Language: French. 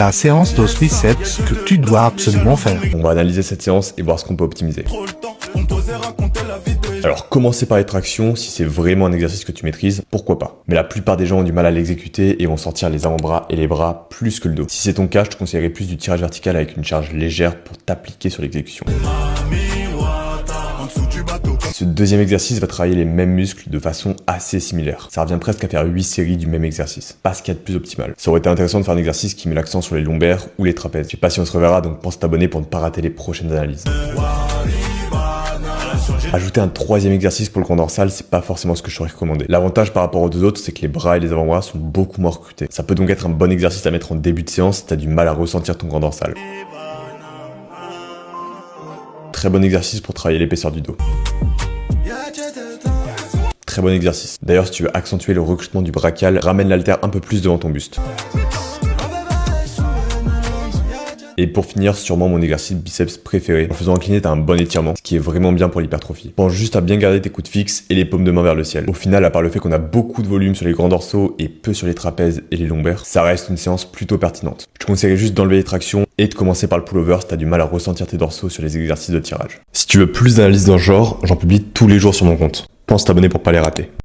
ta séance d'os biceps que tu dois absolument faire. On va analyser cette séance et voir ce qu'on peut optimiser. Alors, commencer par les tractions, si c'est vraiment un exercice que tu maîtrises, pourquoi pas. Mais la plupart des gens ont du mal à l'exécuter et vont sortir les avant-bras et les bras plus que le dos. Si c'est ton cas, je te conseillerais plus du tirage vertical avec une charge légère pour t'appliquer sur l'exécution. Ce deuxième exercice va travailler les mêmes muscles de façon assez similaire. Ça revient presque à faire 8 séries du même exercice. Pas ce qu'il y a de plus optimal. Ça aurait été intéressant de faire un exercice qui met l'accent sur les lombaires ou les trapèzes. Je sais pas si on se reverra, donc pense t'abonner pour ne pas rater les prochaines analyses. Ajouter un troisième exercice pour le grand dorsal, c'est pas forcément ce que je t'aurais recommandé. L'avantage par rapport aux deux autres, c'est que les bras et les avant-bras sont beaucoup moins recrutés. Ça peut donc être un bon exercice à mettre en début de séance si t'as du mal à ressentir ton grand dorsal. Très bon exercice pour travailler l'épaisseur du dos. Très bon exercice. D'ailleurs, si tu veux accentuer le recrutement du brachial, ramène l'haltère un peu plus devant ton buste. Et pour finir, sûrement mon exercice biceps préféré. En faisant incliner, t'as un bon étirement, ce qui est vraiment bien pour l'hypertrophie. Pense juste à bien garder tes coudes fixes et les paumes de main vers le ciel. Au final, à part le fait qu'on a beaucoup de volume sur les grands dorsaux et peu sur les trapèzes et les lombaires, ça reste une séance plutôt pertinente. Je te conseillerais juste d'enlever les tractions et de commencer par le pullover si t'as du mal à ressentir tes dorsaux sur les exercices de tirage. Si tu veux plus d'analyses dans ce genre, j'en publie tous les jours sur mon compte. Pense t'abonner pour pas les rater.